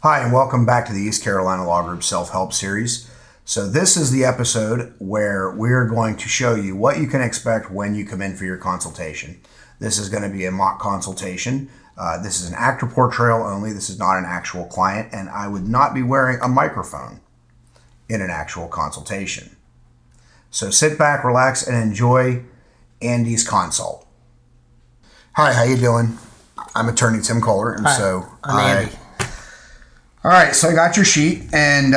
Hi, and welcome back to the East Carolina Law Group Self-Help Series. So this is the episode where we're going to show you what you can expect when you come in for your consultation. This is going to be a mock consultation. This is an actor portrayal only. This is not an actual client, and I would not be wearing a microphone in an actual consultation. So sit back, relax, and enjoy Andy's consult. Hi, how you doing? I'm attorney Tim Kohler, and I'm Andy. All right, so I got your sheet, and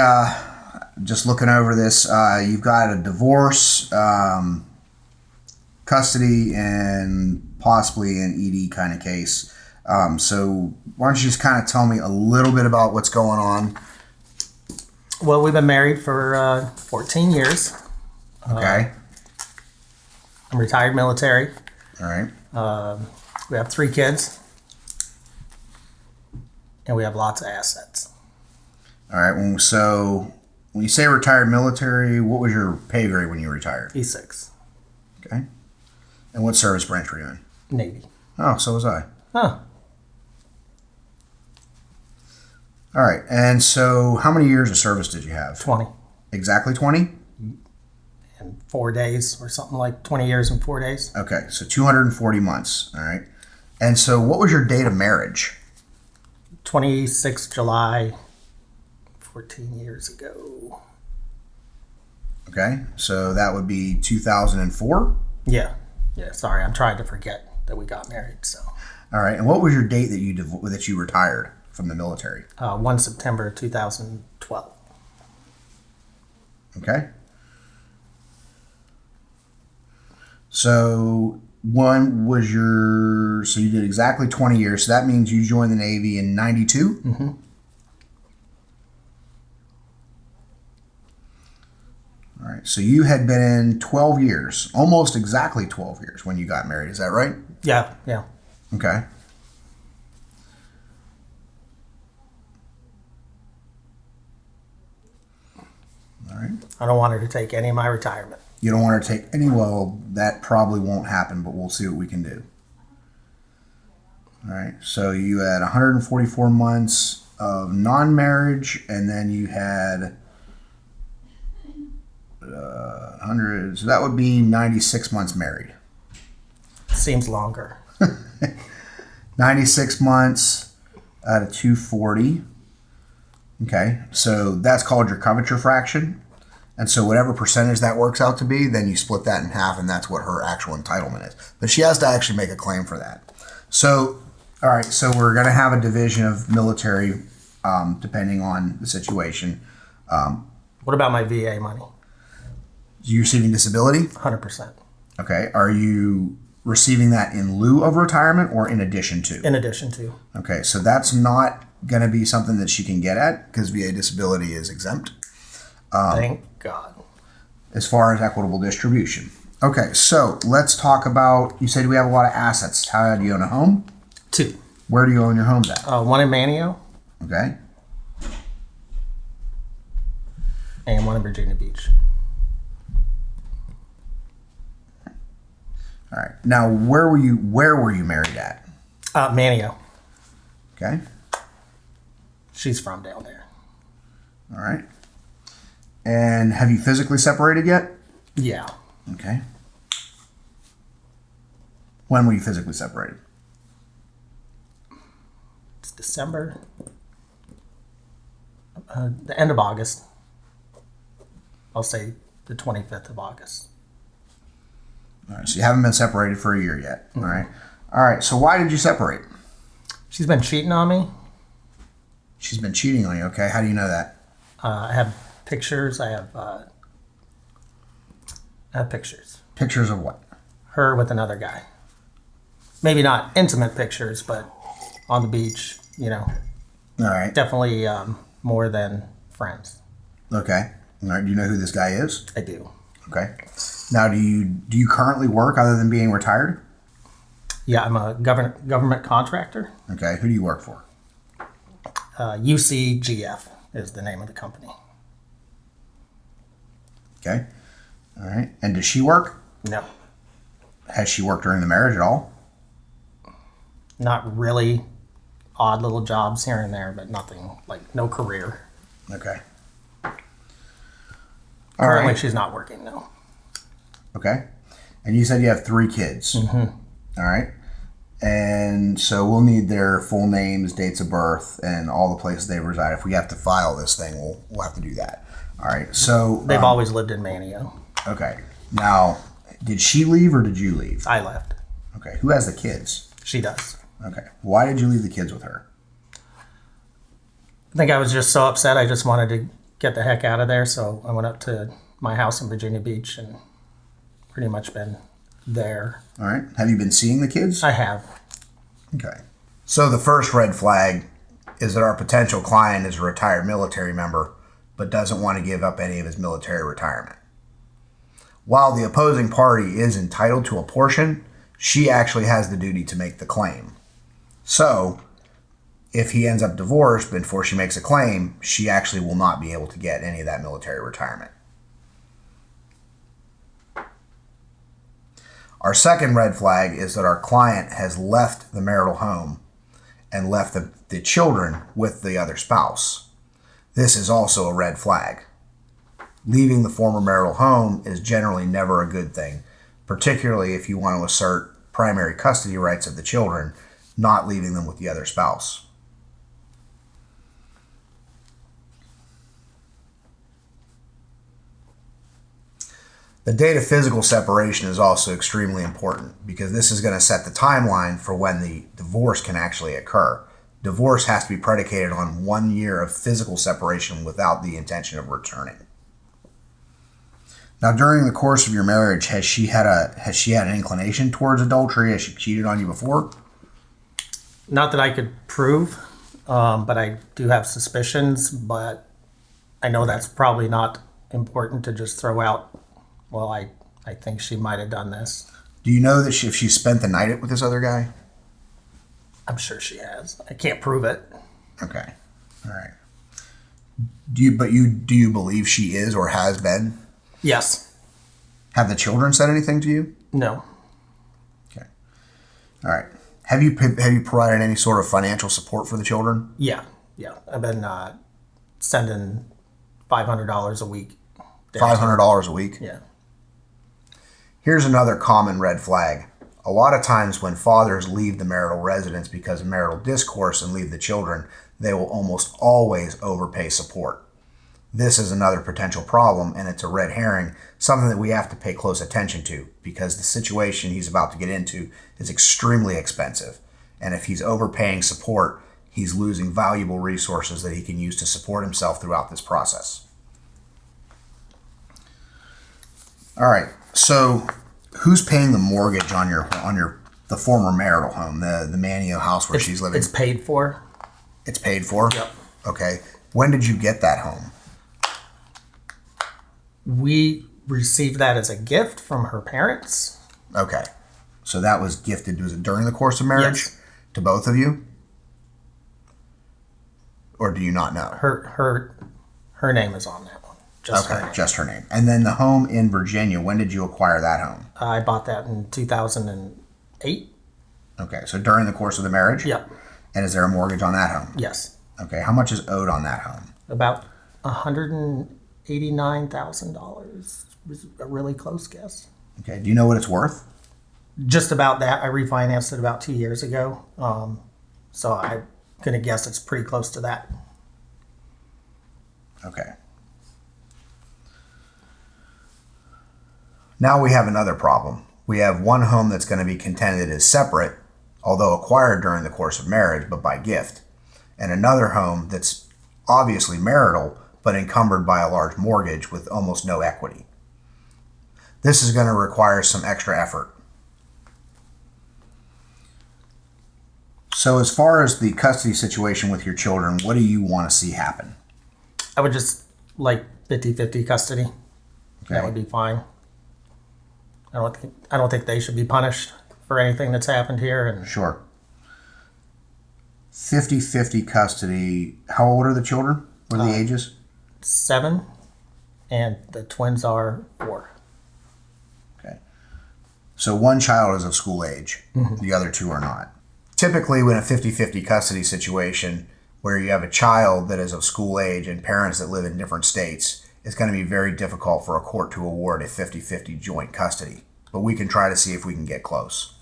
just looking over this, you've got a divorce, custody, and possibly an ED kind of case. So why don't you just kind of tell me a little bit about what's going on? Well, we've been married for 14 years. Okay. I'm retired military. All right. We have 3 kids, and we have lots of assets. All right. So when you say retired military, what was your pay grade when you retired? E6. Okay. And what service branch were you in? Navy. Oh, so was I. Huh. All right. And so how many years of service did you have? 20. Exactly 20? And 4 days or something, like 20 years and 4 days. Okay. So 240 months. All right. And so what was your date of marriage? 26 July, 14 years ago. Okay. So that would be 2004? Yeah. Sorry, I'm trying to forget that we got married. So. All right. And what was your date that you retired from the military? 1 September 2012. Okay. So so you did exactly 20 years. So that means you joined the Navy in 92? Mm-hmm. All right. So you had been in 12 years, almost exactly 12 years when you got married. Is that right? Yeah. Okay. All right. I don't want her to take any of my retirement. You don't want her to take any, well, that probably won't happen, but we'll see what we can do. All right. So you had 144 months of non-marriage, and then you had 100. So that would be 96 months married. Seems longer. 96 months out of 240. Okay. So that's called your coverture fraction. And so whatever percentage that works out to be, then you split that in half, and that's what her actual entitlement is. But she has to actually make a claim for that. So, all right, so we're going to have a division of military depending on the situation. What about my VA money? You receiving disability? 100%. Okay. Are you receiving that in lieu of retirement or in addition to? In addition to. Okay, so that's not going to be something that she can get at because VA disability is exempt. Thank God. As far as equitable distribution. Okay, so let's talk about, you said we have a lot of assets. How do you own a home? 2. Where do you own your homes at? One in Manio Okay. and one in Virginia Beach. All right. Now, where were you married at? Manio. Okay. She's from down there. All right. And have you physically separated yet? Yeah. Okay. When were you physically separated? It's December. The end of August. I'll say the 25th of August. All right. So you haven't been separated for a year yet. Mm-hmm. All right. All right. So why did you separate? She's been cheating on me. She's been cheating on you. Okay. How do you know that? I have pictures. I have pictures. Pictures of what? Her with another guy. Maybe not intimate pictures, but on the beach, All right. Definitely more than friends. Okay. All right. Do you know who this guy is? I do. Okay. Now, do you currently work other than being retired? Yeah, I'm a government contractor. Okay. Who do you work for? UCGF is the name of the company. Okay. All right. And does she work? No. Has she worked during the marriage at all? Not really. odd little jobs here and there, but nothing, like no career. Okay. All Currently, right. she's not working, no. Okay. And you said you have 3 kids. Mm-hmm. All right. And so we'll need their full names, dates of birth, and all the places they reside. If we have to file this thing, we'll have to do that. All right. So They've always lived in Manio. okay. Now, did she leave or did you leave? I left. Okay. Who has the kids? She does. Okay. Why did you leave the kids with her? I think I was just so upset. I just wanted to get the heck out of there. So I went up to my house in Virginia Beach and pretty much been there. All right. Have you been seeing the kids? I have. Okay. So the first red flag is that our potential client is a retired military member but doesn't want to give up any of his military retirement. While the opposing party is entitled to a portion, she actually has the duty to make the claim. So, if he ends up divorced before she makes a claim, she actually will not be able to get any of that military retirement. Our second red flag is that our client has left the marital home and left the children with the other spouse. This is also a red flag. Leaving the former marital home is generally never a good thing, particularly if you want to assert primary custody rights of the children, not leaving them with the other spouse. The date of physical separation is also extremely important because this is going to set the timeline for when the divorce can actually occur. Divorce has to be predicated on 1 year of physical separation without the intention of returning. Now, during the course of your marriage, has she had an inclination towards adultery? Has she cheated on you before? Not that I could prove, but I do have suspicions. But I know that's probably not important to just throw out. Well, I think she might have done this. Do you know that if she spent the night with this other guy? I'm sure she has. I can't prove it. Okay. All right. Do you believe she is or has been? Yes. Have the children said anything to you? No. Okay. All right. Have you provided any sort of financial support for the children? Yeah. I've been sending $500 a week. $500 a week? Yeah. Here's another common red flag. A lot of times when fathers leave the marital residence because of marital discourse and leave the children, they will almost always overpay support. This is another potential problem, and it's a red herring, something that we have to pay close attention to because the situation he's about to get into is extremely expensive. And if he's overpaying support, he's losing valuable resources that he can use to support himself throughout this process. All right, so who's paying the mortgage on the former marital home, the Manio house where she's living? It's paid for. It's paid for? Yep. Okay. When did you get that home? We received that as a gift from her parents. Okay. So that was gifted. Was it during the course of marriage? Yes. To both of you? Or do you not know? Her name is on that one. Just her name. Just her name. And then the home in Virginia, when did you acquire that home? I bought that in 2008. Okay. So during the course of the marriage? Yep. And is there a mortgage on that home? Yes. Okay. How much is owed on that home? About $189,000 was a really close guess. Okay. Do you know what it's worth? Just about that. I refinanced it about 2 years ago. So I'm going to guess it's pretty close to that. Okay. Now we have another problem. We have one home that's going to be contended as separate, although acquired during the course of marriage, but by gift, and another home that's obviously marital, but encumbered by a large mortgage with almost no equity. This is going to require some extra effort. So as far as the custody situation with your children, what do you want to see happen? I would just like 50-50 custody. Okay. That would be fine. I don't think they should be punished for anything that's happened here. And Sure. 50-50 custody. How old are the children? What are the ages? 7, and the twins are 4. Okay. So one child is of school age. Mm-hmm. The other two are not. typically when a 50-50 custody situation where you have a child that is of school age and parents that live in different states, it's going to be very difficult for a court to award a 50-50 joint custody. But we can try to see if we can get close.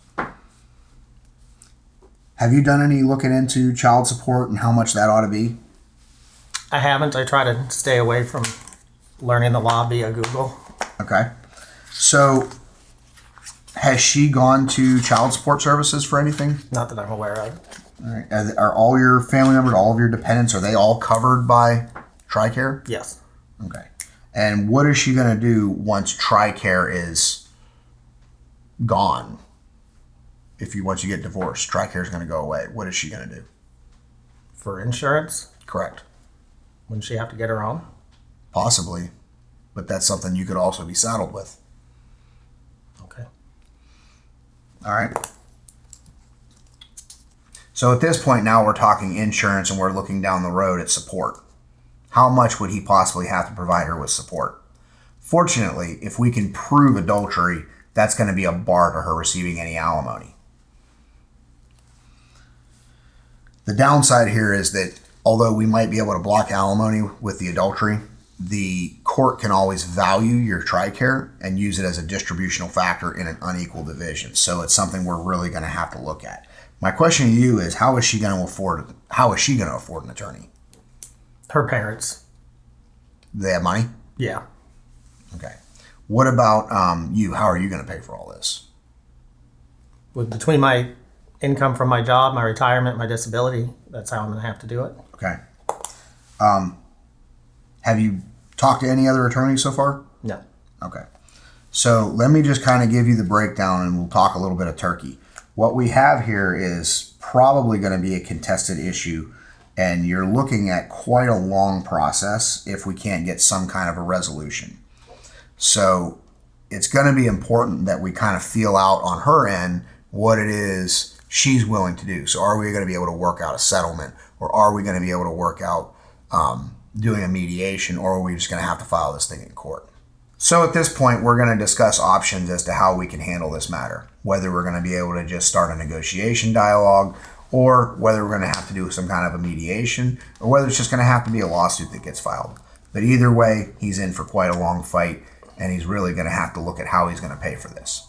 Have you done any looking into child support and how much that ought to be? I haven't. I try to stay away from learning the law via Google. Okay. So has she gone to child support services for anything? Not that I'm aware of. All right. Are all your family members, all of your dependents, are they all covered by TRICARE? Yes. Okay. And what is she going to do once TRICARE is gone? Once you get divorced, TRICARE is going to go away. What is she going to do? For insurance? Correct. Wouldn't she have to get her own? Possibly. But that's something you could also be saddled with. Okay. All right. So at this point now we're talking insurance and we're looking down the road at support. How much would he possibly have to provide her with support? Fortunately, if we can prove adultery, that's going to be a bar to her receiving any alimony. The downside here is that although we might be able to block alimony with the adultery, the court can always value your TRICARE and use it as a distributional factor in an unequal division. So it's something we're really going to have to look at. My question to you is, how is she going to afford an attorney? Her parents. They have money? Yeah. Okay. What about you? How are you going to pay for all this? Between my income from my job, my retirement, my disability, that's how I'm going to have to do it. Okay. Have you talked to any other attorneys so far? No. Okay. So let me just kind of give you the breakdown and we'll talk a little bit of turkey. What we have here is probably going to be a contested issue, and you're looking at quite a long process if we can't get some kind of a resolution. So it's going to be important that we kind of feel out on her end what it is she's willing to do. So are we going to be able to work out a settlement, or are we going to be able to work out doing a mediation, or are we just going to have to file this thing in court? So at this point, we're going to discuss options as to how we can handle this matter, whether we're going to be able to just start a negotiation dialogue, or whether we're going to have to do some kind of a mediation, or whether it's just going to have to be a lawsuit that gets filed. But either way, he's in for quite a long fight, and he's really going to have to look at how he's going to pay for this.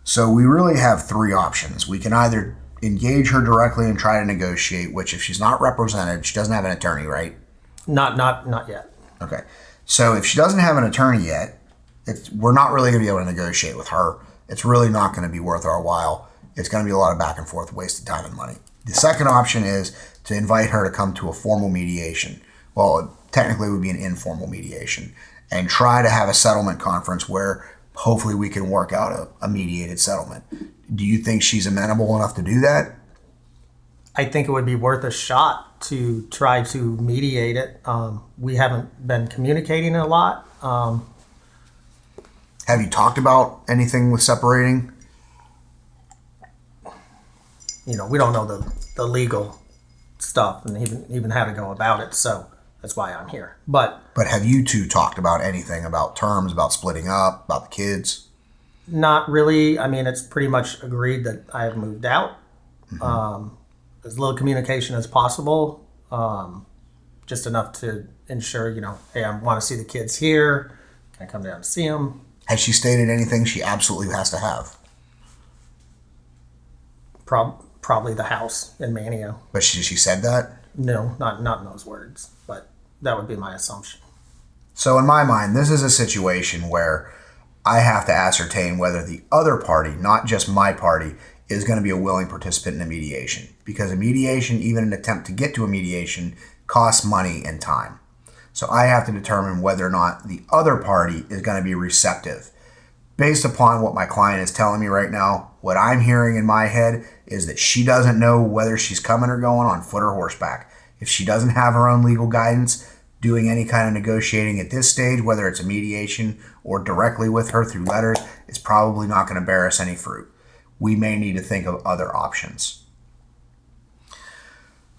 So we really have three options. We can either engage her directly and try to negotiate, which if she's not represented, she doesn't have an attorney, right? Not yet. Okay. So if she doesn't have an attorney yet, we're not really going to be able to negotiate with her. It's really not going to be worth our while. It's going to be a lot of back and forth, wasted time and money. The second option is to invite her to come to a formal mediation. Well, it technically would be an informal mediation, and try to have a settlement conference where hopefully we can work out a mediated settlement. Do you think she's amenable enough to do that? I think it would be worth a shot to try to mediate it. We haven't been communicating a lot. Have you talked about anything with separating? We don't know the legal stuff and even how to go about it. So that's why I'm here. But have you two talked about anything about terms, about splitting up, about the kids? not really. I mean, it's pretty much agreed that I have moved out. Mm-hmm. As little communication as possible. Just enough to ensure, hey, I want to see the kids here. Can I come down to see them? Has she stated anything she absolutely has to have? Probably the house in Manio. But she said that? No, not in those words, but that would be my assumption. So in my mind, this is a situation where I have to ascertain whether the other party, not just my party, is going to be a willing participant in a mediation. Because a mediation, even an attempt to get to a mediation, costs money and time. So I have to determine whether or not the other party is going to be receptive. Based upon what my client is telling me right now, what I'm hearing in my head is that she doesn't know whether she's coming or going on foot or horseback. If she doesn't have her own legal guidance, doing any kind of negotiating at this stage, whether it's a mediation or directly with her through letters, is probably not going to bear us any fruit. We may need to think of other options.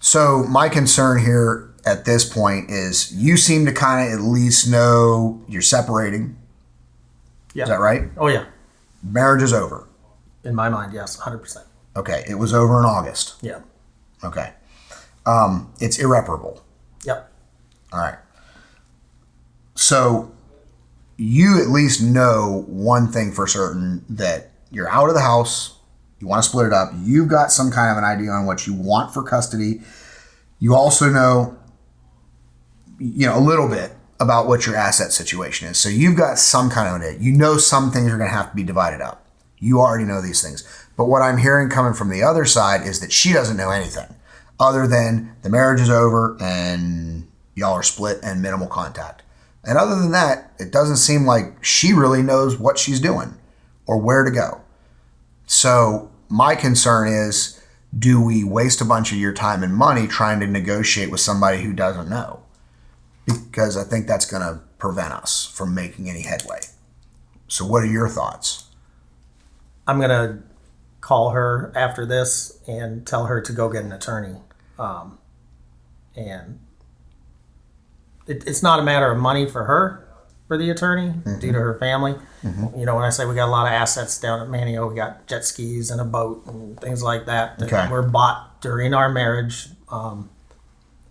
So my concern here at this point is you seem to kind of at least know you're separating. Yeah. Is that right? Oh, yeah. Marriage is over. In my mind, yes, 100%. Okay, it was over in August. Yeah. Okay. It's irreparable. Yep. All right. So you at least know one thing for certain, that you're out of the house, you want to split it up, you've got some kind of an idea on what you want for custody. You also know, a little bit about what your asset situation is. So you've got some kind of an idea. You know some things are going to have to be divided up. You already know these things. But what I'm hearing coming from the other side is that she doesn't know anything other than the marriage is over and y'all are split and minimal contact. And other than that, it doesn't seem like she really knows what she's doing or where to go. So my concern is, do we waste a bunch of your time and money trying to negotiate with somebody who doesn't know? Because I think that's going to prevent us from making any headway. So what are your thoughts? I'm going to call her after this and tell her to go get an attorney. And it's not a matter of money for her, for the attorney, due to her family. When I say we got a lot of assets down at Manio, we got jet skis and a boat and things like that that were bought during our marriage,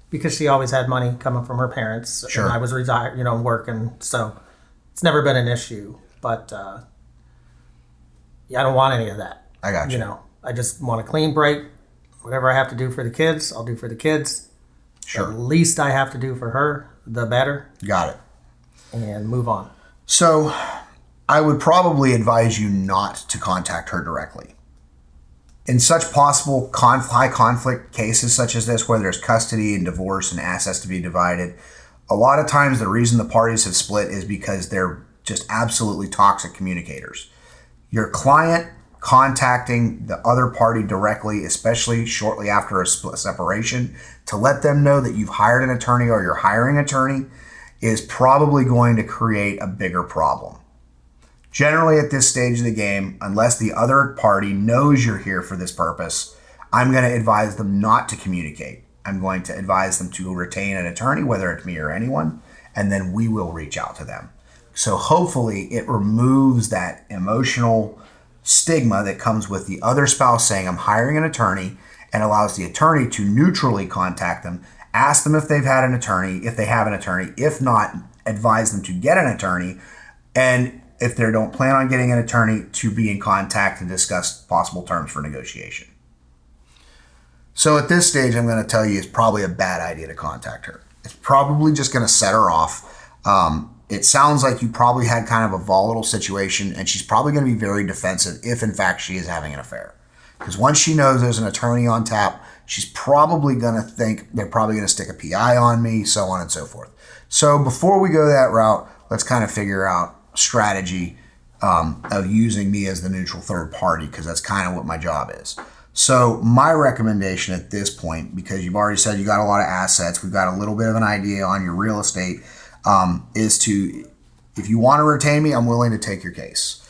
because she always had money coming from her parents. Sure. And I was retired, working. So it's never been an issue. But I don't want any of that. I got you. I just want a clean break. Whatever I have to do for the kids, I'll do for the kids. Sure. The least I have to do for her, the better. Got it. And move on. So I would probably advise you not to contact her directly. In such possible high conflict cases such as this, where there's custody and divorce and assets to be divided, a lot of times the reason the parties have split is because they're just absolutely toxic communicators. Your client contacting the other party directly, especially shortly after a separation, to let them know that you've hired an attorney or you're hiring an attorney, is probably going to create a bigger problem. Generally at this stage of the game, unless the other party knows you're here for this purpose, I'm going to advise them not to communicate. I'm going to advise them to retain an attorney, whether it's me or anyone, and then we will reach out to them. So hopefully it removes that emotional stigma that comes with the other spouse saying, I'm hiring an attorney, and allows the attorney to neutrally contact them, ask them if they've had an attorney, if they have an attorney. If not, advise them to get an attorney. And if they don't plan on getting an attorney, to be in contact to discuss possible terms for negotiation. So at this stage, I'm going to tell you it's probably a bad idea to contact her. It's probably just going to set her off. It sounds like you probably had kind of a volatile situation, and she's probably going to be very defensive if, in fact, she is having an affair. Because once she knows there's an attorney on tap, she's probably going to think they're probably going to stick a PI on me, so on and so forth. So before we go that route, let's kind of figure out strategy of using me as the neutral third party, because that's kind of what my job is. So my recommendation at this point, because you've already said you got a lot of assets, we've got a little bit of an idea on your real estate, is to, if you want to retain me, I'm willing to take your case.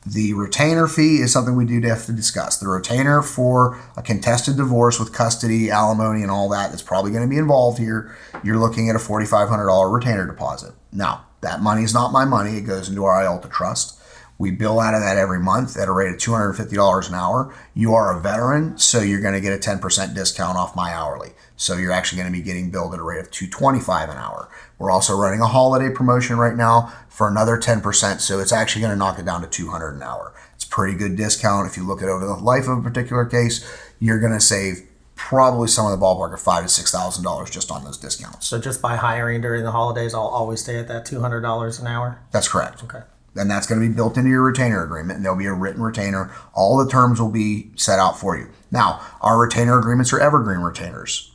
The retainer fee is something we do have to discuss. The retainer for a contested divorce with custody, alimony, and all that, that's probably going to be involved here. You're looking at a $4,500 retainer deposit. Now, that money is not my money. It goes into our IALTA trust. We bill out of that every month at a rate of $250 an hour. You are a veteran, so you're going to get a 10% discount off my hourly. So you're actually going to be getting billed at a rate of $225 an hour. We're also running a holiday promotion right now for another 10%, so it's actually going to knock it down to $200 an hour. It's a pretty good discount. If you look at over the life of a particular case, you're going to save probably some of the ballpark of $5,000 to $6,000 just on those discounts. So just by hiring during the holidays, I'll always stay at that $200 an hour? That's correct. Okay. And that's going to be built into your retainer agreement, and there'll be a written retainer. All the terms will be set out for you. Now, our retainer agreements are evergreen retainers.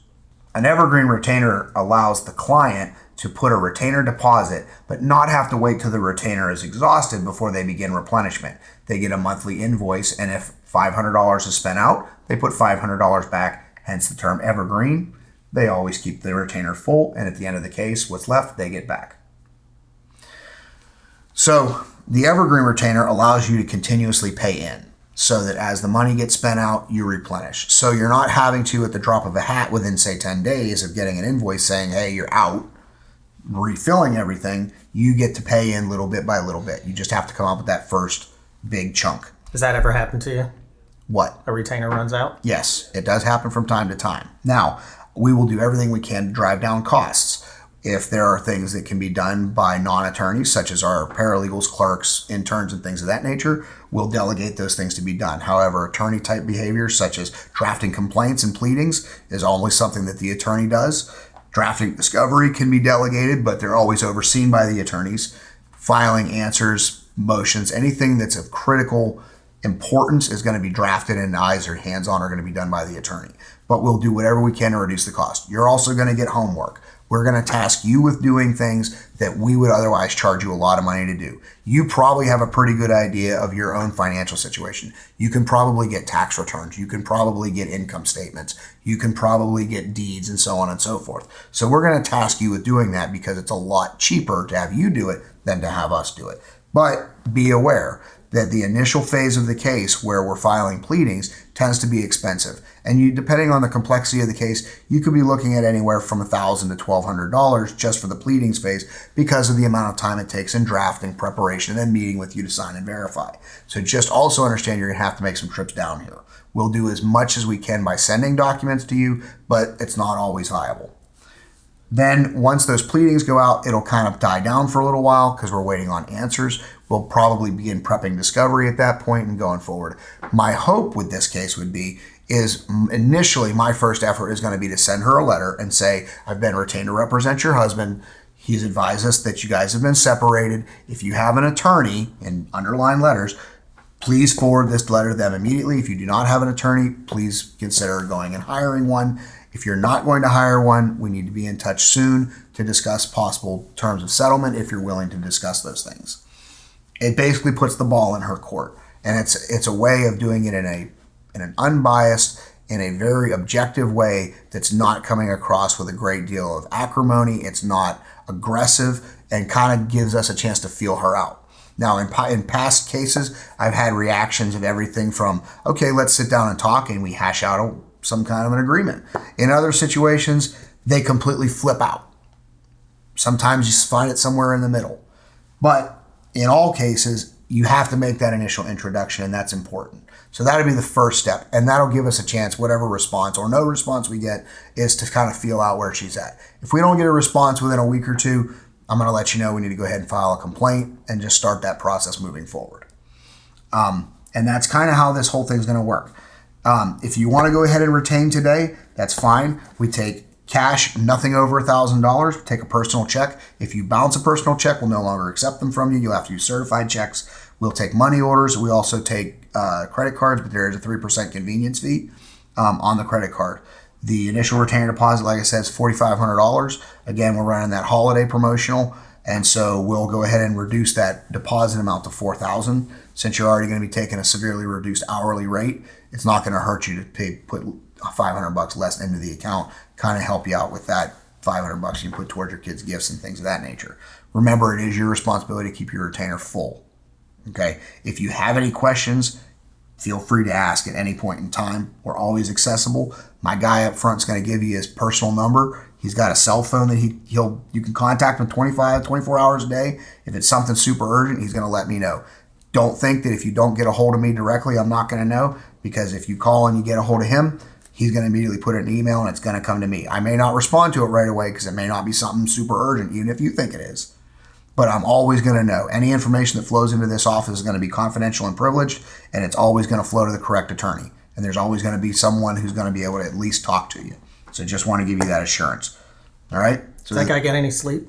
An evergreen retainer allows the client to put a retainer deposit, but not have to wait till the retainer is exhausted before they begin replenishment. They get a monthly invoice, and if $500 is spent out, they put $500 back, hence the term evergreen. They always keep the retainer full, and at the end of the case, what's left, they get back. So the evergreen retainer allows you to continuously pay in, so that as the money gets spent out, you replenish. So you're not having to, at the drop of a hat within, say, 10 days of getting an invoice saying, hey, you're out, refilling everything. You get to pay in little bit by little bit. You just have to come up with that first big chunk. Has that ever happened to you? What? A retainer runs out? Yes, it does happen from time to time. Now, we will do everything we can to drive down costs. If there are things that can be done by non-attorneys, such as our paralegals, clerks, interns, and things of that nature, we'll delegate those things to be done. However, attorney-type behavior, such as drafting complaints and pleadings, is always something that the attorney does. Drafting discovery can be delegated, but they're always overseen by the attorneys. Filing answers, motions, anything that's of critical importance is going to be drafted, and eyes or hands-on are going to be done by the attorney. But we'll do whatever we can to reduce the cost. You're also going to get homework. We're going to task you with doing things that we would otherwise charge you a lot of money to do. You probably have a pretty good idea of your own financial situation. You can probably get tax returns. You can probably get income statements. You can probably get deeds and so on and so forth. So we're going to task you with doing that because it's a lot cheaper to have you do it than to have us do it. But be aware that the initial phase of the case where we're filing pleadings tends to be expensive. And you, depending on the complexity of the case, you could be looking at anywhere from $1,000 to $1,200 just for the pleadings phase because of the amount of time it takes in drafting, preparation, and then meeting with you to sign and verify. So just also understand you're going to have to make some trips down here. We'll do as much as we can by sending documents to you, but it's not always viable. Then once those pleadings go out, it'll kind of die down for a little while because we're waiting on answers. We'll probably begin prepping discovery at that point and going forward. My hope with this case would be is initially my first effort is going to be to send her a letter and say, I've been retained to represent your husband. He's advised us that you guys have been separated. If you have an attorney, in underlined letters, please forward this letter to them immediately. If you do not have an attorney, please consider going and hiring one. If you're not going to hire one, we need to be in touch soon to discuss possible terms of settlement if you're willing to discuss those things. It basically puts the ball in her court, and it's a way of doing it in an unbiased, in a very objective way that's not coming across with a great deal of acrimony. It's not aggressive and kind of gives us a chance to feel her out. Now, in past cases, I've had reactions of everything from, okay, let's sit down and talk, and we hash out some kind of an agreement. In other situations, they completely flip out. Sometimes you find it somewhere in the middle. But in all cases, you have to make that initial introduction, and that's important. So that'll be the first step, and that'll give us a chance, whatever response or no response we get, is to kind of feel out where she's at. If we don't get a response within a week or two, I'm going to let you know we need to go ahead and file a complaint and just start that process moving forward. And that's kind of how this whole thing's going to work. If you want to go ahead and retain today, that's fine. We take cash, nothing over $1,000. Take a personal check. If you bounce a personal check, we'll no longer accept them from you. You'll have to use certified checks. We'll take money orders. We also take credit cards, but there is a 3% convenience fee on the credit card. The initial retainer deposit, like I said, is $4,500. Again, we're running that holiday promotional, and so we'll go ahead and reduce that deposit amount to $4,000. Since you're already going to be taking a severely reduced hourly rate, it's not going to hurt you to put $500 less into the account, kind of help you out with that $500 you can put towards your kids' gifts and things of that nature. Remember, it is your responsibility to keep your retainer full. Okay? If you have any questions, feel free to ask at any point in time. We're always accessible. My guy up front is going to give you his personal number. He's got a cell phone that you can contact him 24 hours a day. If it's something super urgent, he's going to let me know. Don't think that if you don't get a hold of me directly, I'm not going to know, because if you call and you get a hold of him, he's going to immediately put it in an email and it's going to come to me. I may not respond to it right away because it may not be something super urgent, even if you think it is. But I'm always going to know. Any information that flows into this office is going to be confidential and privileged, and it's always going to flow to the correct attorney. And there's always going to be someone who's going to be able to at least talk to you. So just want to give you that assurance. All right? So Think I get any sleep?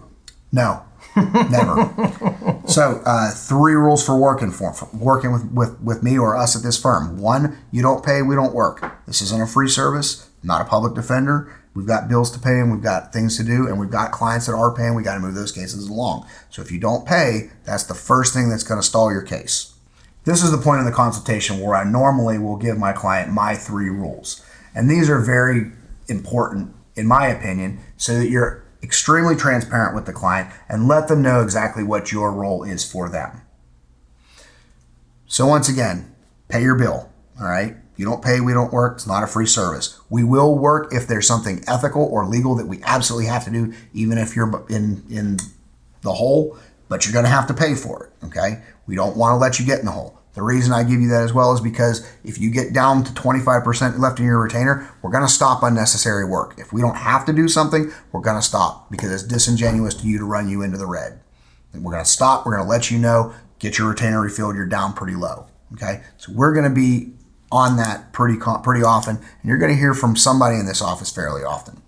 No, never. So 3 rules for working with me or us at this firm. 1, you don't pay, we don't work. This isn't a free service, not a public defender. We've got bills to pay and we've got things to do, and we've got clients that are paying. We got to move those cases along. So if you don't pay, that's the first thing that's going to stall your case. This is the point in the consultation where I normally will give my client my 3 rules. And these are very important, in my opinion, so that you're extremely transparent with the client and let them know exactly what your role is for them. So once again, pay your bill, all right? You don't pay, we don't work. It's not a free service. We will work if there's something ethical or legal that we absolutely have to do, even if you're in the hole, but you're going to have to pay for it, okay? We don't want to let you get in the hole. The reason I give you that as well is because if you get down to 25% left in your retainer, we're going to stop unnecessary work. If we don't have to do something, we're going to stop because it's disingenuous to you to run you into the red. We're going to stop. We're going to let you know, get your retainer refilled. You're down pretty low. Okay. So we're going to be on that pretty often, and you're going to hear from somebody in this office fairly often.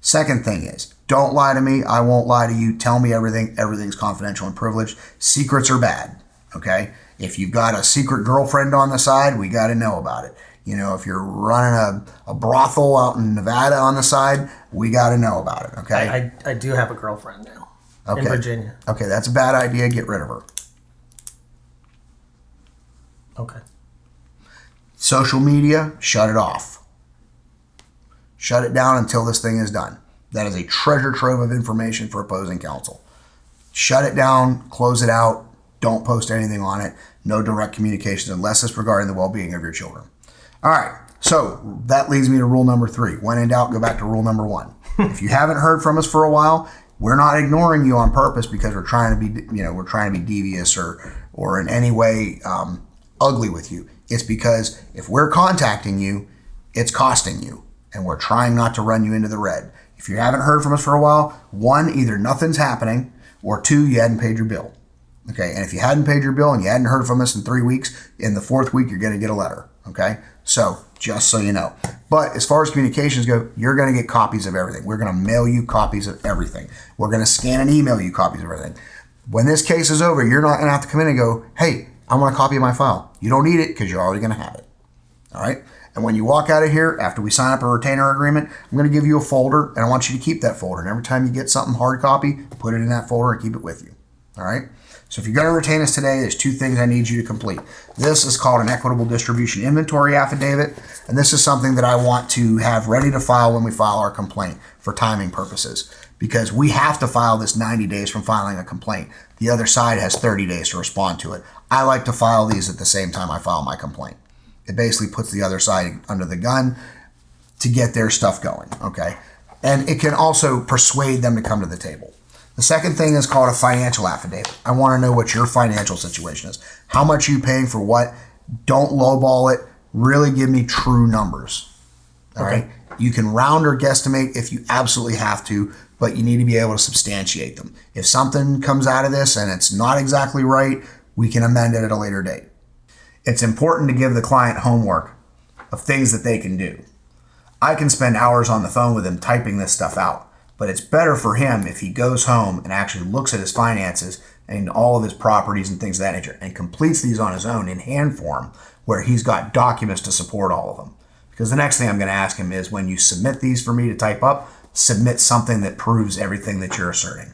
Second thing is, don't lie to me. I won't lie to you. Tell me everything. Everything's confidential and privileged. Secrets are bad. Okay. If you've got a secret girlfriend on the side, we got to know about it. You know, if you're running a brothel out in Nevada on the side, we got to know about it. Okay. I do have a girlfriend now. Okay. In Virginia. Okay, that's a bad idea. Get rid of her. Okay. Social media, shut it off. Shut it down until this thing is done. That is a treasure trove of information for opposing counsel. Shut it down, close it out, don't post anything on it. No direct communications unless it's regarding the well-being of your children. All right, so that leads me to rule number 3. When in doubt, go back to rule number 1. If you haven't heard from us for a while, we're not ignoring you on purpose because we're trying to be devious or in any way ugly with you. It's because if we're contacting you, it's costing you, and we're trying not to run you into the red. If you haven't heard from us for a while, 1, either nothing's happening, or 2, you hadn't paid your bill. Okay, and if you hadn't paid your bill and you hadn't heard from us in 3 weeks, in the 4th week, you're going to get a letter. Okay, so just so you know. But as far as communications go, you're going to get copies of everything. We're going to mail you copies of everything. We're going to scan and email you copies of everything. When this case is over, you're not going to have to come in and go, hey, I want a copy of my file. You don't need it because you're already going to have it. All right? And when you walk out of here, after we sign up a retainer agreement, I'm going to give you a folder, and I want you to keep that folder. And every time you get something hard copy, put it in that folder and keep it with you. All right? So if you're going to retain us today, there's 2 things I need you to complete. This is called an equitable distribution inventory affidavit, and this is something that I want to have ready to file when we file our complaint for timing purposes, because we have to file this 90 days from filing a complaint. The other side has 30 days to respond to it. I like to file these at the same time I file my complaint. It basically puts the other side under the gun to get their stuff going, okay? And it can also persuade them to come to the table. The second thing is called a financial affidavit. I want to know what your financial situation is. How much are you paying for what? Don't lowball it. Really give me true numbers. All right? You can round or guesstimate if you absolutely have to, but you need to be able to substantiate them. If something comes out of this and it's not exactly right, we can amend it at a later date. It's important to give the client homework of things that they can do. I can spend hours on the phone with him typing this stuff out, but it's better for him if he goes home and actually looks at his finances and all of his properties and things of that nature and completes these on his own in hand form where he's got documents to support all of them. Because the next thing I'm going to ask him is when you submit these for me to type up, submit something that proves everything that you're asserting.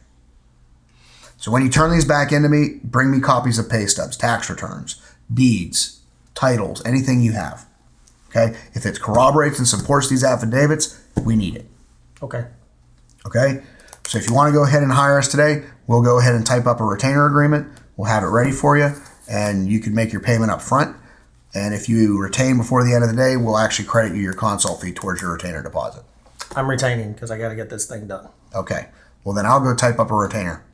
So when you turn these back into me, bring me copies of pay stubs, tax returns, deeds, titles, anything you have. Okay? If it corroborates and supports these affidavits, we need it. Okay. Okay? So if you want to go ahead and hire us today, we'll go ahead and type up a retainer agreement. We'll have it ready for you, and you can make your payment up front. And if you retain before the end of the day, we'll actually credit you your consult fee towards your retainer deposit. I'm retaining because I got to get this thing done. Okay. Well, then I'll go type up a retainer.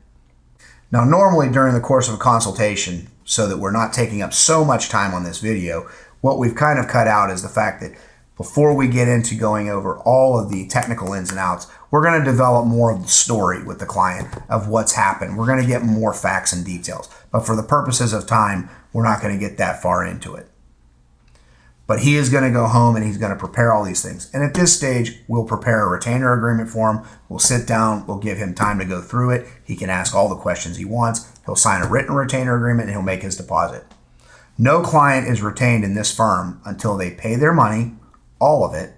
Now, normally during the course of a consultation, so that we're not taking up so much time on this video, what we've kind of cut out is the fact that before we get into going over all of the technical ins and outs, we're going to develop more of the story with the client of what's happened. We're going to get more facts and details. But for the purposes of time, we're not going to get that far into it. But he is going to go home and he's going to prepare all these things. And at this stage, we'll prepare a retainer agreement for him. We'll sit down. We'll give him time to go through it. He can ask all the questions he wants. He'll sign a written retainer agreement and he'll make his deposit. No client is retained in this firm until they pay their money, all of it,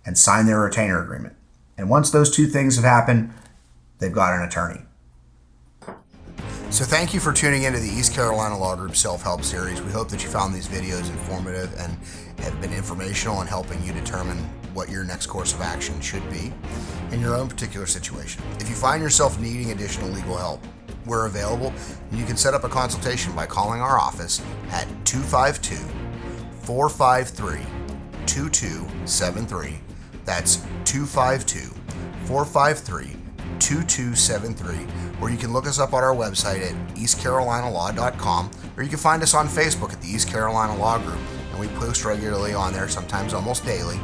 and sign their retainer agreement. And once those 2 things have happened, they've got an attorney. So thank you for tuning into the East Carolina Law Group Self-Help Series. We hope that you found these videos informative and have been informational in helping you determine what your next course of action should be in your own particular situation. If you find yourself needing additional legal help, we're available, and you can set up a consultation by calling our office at 252-453-2273. That's 252-453-2273. 2273, or you can look us up on our website at eastcarolinalaw.com, or you can find us on Facebook at the East Carolina Law Group, and we post regularly on there, sometimes almost daily.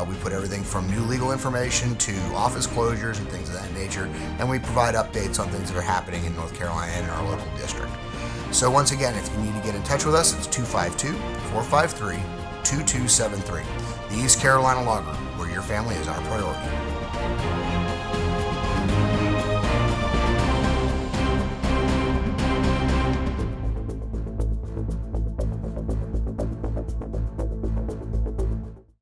We put everything from new legal information to office closures and things of that nature, and we provide updates on things that are happening in North Carolina and in our local district. So once again, if you need to get in touch with us, it's 252-453-2273. The East Carolina Law Group, where your family is our priority.